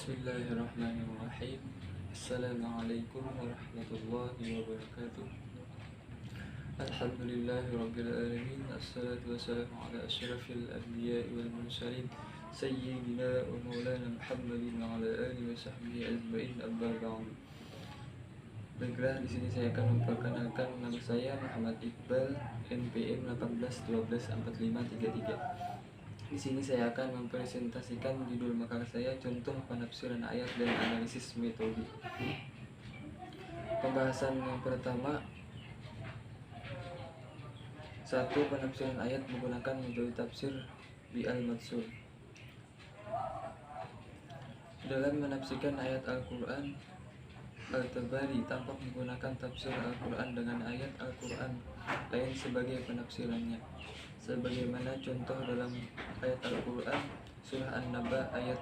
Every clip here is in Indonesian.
Bismillahirrahmanirrahim. Assalamualaikum warahmatullahi wabarakatuh. Alhamdulillahirabbil alamin. Assalatu wassalamu ala asyrafil anbiya'i wal mursalin sayyidina wa maulana Muhammadin wa ala alihi wa sahbihi ajmain. Amma ba'du. Baiklah, di sini saya akan memperkenalkan nama saya Muhammad Iqbal, NPM 18124533. Di sini saya akan mempresentasikan judul makalah saya, contoh penafsiran ayat dan analisis metode. Pembahasan yang pertama, 1. Penafsiran ayat menggunakan metode tafsir Al-Mansur. Dalam menafsirkan ayat Al-Quran, Al-Tabari tampak menggunakan tafsir Al-Quran dengan ayat Al-Quran lain sebagai penafsirannya, sebagaimana contoh dalam ayat Al-Quran surah An-Naba ayat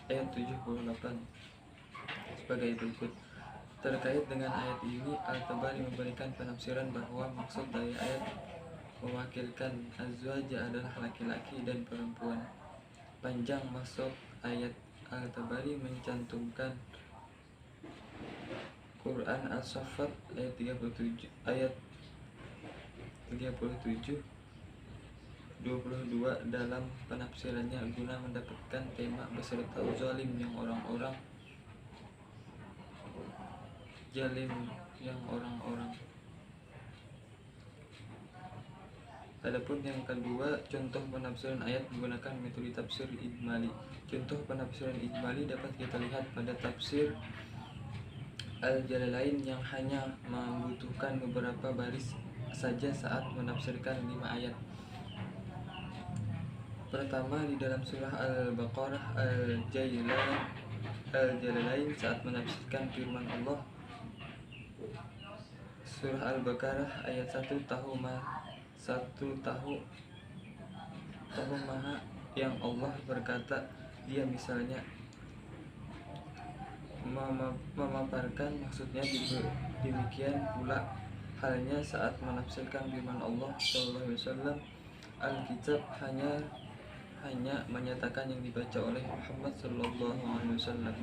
78 sebagai berikut. Terkait dengan ayat ini, Al-Tabari memberikan penafsiran bahwa maksud dari ayat mewakilkan azwaja adalah laki-laki dan perempuan. Panjang maksud ayat Al-Tabari mencantumkan Quran As-Saffat ayat 37 22 dalam penafsirannya guna mendapatkan tema beserta zalim yang orang-orang jalim yang orang-orang. Adapun yang kedua, contoh penafsiran ayat menggunakan metode tafsir ijmali. Contoh penafsiran ijmali dapat kita lihat pada tafsir Al-Jalalain yang hanya membutuhkan beberapa baris saja saat menafsirkan 5 ayat. Pertama, di dalam surah Al-Baqarah, Al-Jalalain saat menafsirkan firman Allah, surah Al-Baqarah ayat 1, tahu maha yang Allah berkata, dia misalnya memaparkan maksudnya. Demikian pula halnya saat menafsirkan firman Allah SAW, Alkitab hanya menyatakan yang dibaca oleh Muhammad SAW.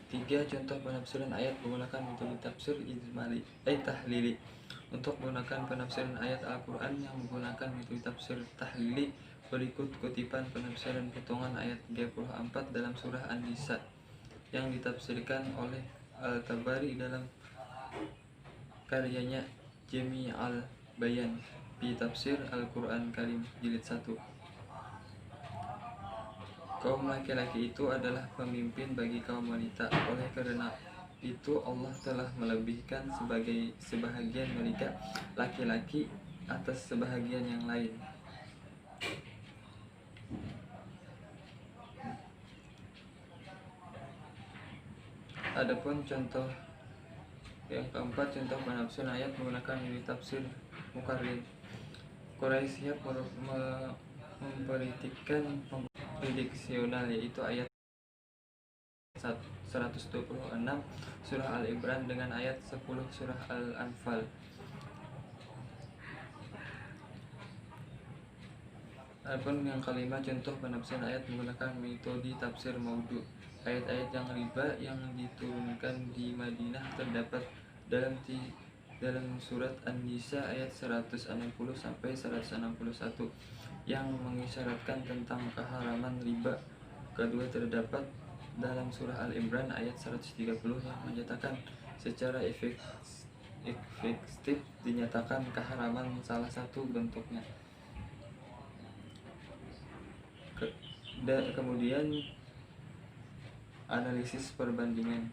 3. Contoh penafsiran ayat menggunakan metode tafsir tahlili. Untuk menggunakan penafsiran ayat Al-Quran yang menggunakan metode tafsir tahlili, berikut kutipan penafsiran potongan ayat 34 dalam surah An-Nisa yang ditafsirkan oleh Al-Tabari dalam karyanya Jami' al-Bayan fi Tafsir Al-Quran Karim jilid 1. Kaum laki-laki itu adalah pemimpin bagi kaum wanita. Oleh karena itu Allah telah melebihkan sebahagian mereka laki-laki atas sebahagian yang lain. Adapun contoh yang keempat, contoh penafsiran ayat menggunakan metode tafsir Mukarrir. Quraisy siap prediksional, yaitu ayat 126 surah Al-Imran dengan ayat 10 surah Al-Anfal. Adapun yang kelima, contoh penafsiran ayat menggunakan metode tafsir maudhu. Ayat-ayat yang riba yang diturunkan di Madinah terdapat dalam surat An-Nisa ayat 160 sampai 161 yang mengisyaratkan tentang keharaman riba. Kedua, terdapat dalam surah Al-Imran ayat 130 yang menyatakan secara efektif dinyatakan keharaman salah satu bentuknya. Kemudian analisis perbandingan.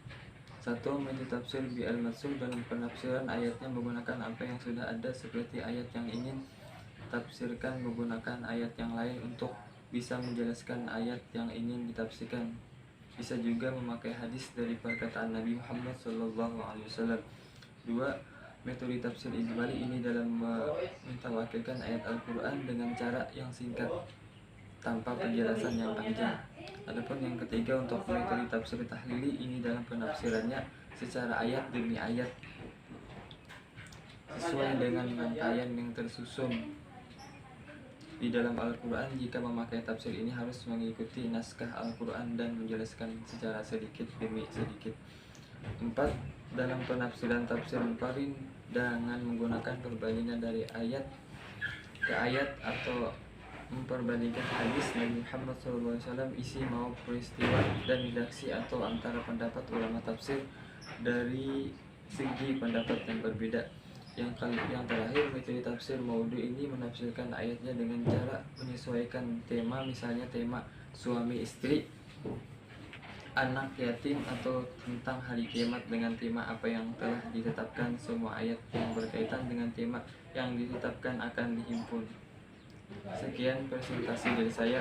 1. Metode tafsir Al-Mansur dalam penafsiran ayatnya menggunakan apa yang sudah ada, seperti ayat yang ingin tafsirkan menggunakan ayat yang lain untuk bisa menjelaskan ayat yang ingin ditafsirkan. Bisa juga memakai hadis dari perkataan Nabi Muhammad SAW. 2. Metode tafsir ijmali ini dalam mentawakilkan ayat Al-Quran dengan cara yang singkat tanpa penjelasan yang panjang. Adapun yang ketiga, untuk metode tafsir tahlili ini dalam penafsirannya secara ayat demi ayat sesuai dengan rangkaian yang tersusun. di dalam Al-Quran. Jika memakai tafsir ini harus mengikuti naskah Al-Quran dan menjelaskan secara sedikit demi sedikit. 4. Dalam penafsiran tafsir Muqarrin dengan menggunakan perbandingan dari ayat ke ayat atau memperbandingkan hadis Nabi Muhammad SAW, isi maupun peristiwa, dan redaksi atau antara pendapat ulama tafsir dari segi pendapat yang berbeda. Yang terakhir, metode tafsir maudhu ini menafsirkan ayatnya dengan cara menyesuaikan tema, misalnya tema suami istri, anak yatim, atau tentang hari kiamat dengan tema apa yang telah ditetapkan. Semua ayat yang berkaitan dengan tema yang ditetapkan akan dihimpun. Sekian presentasi dari saya.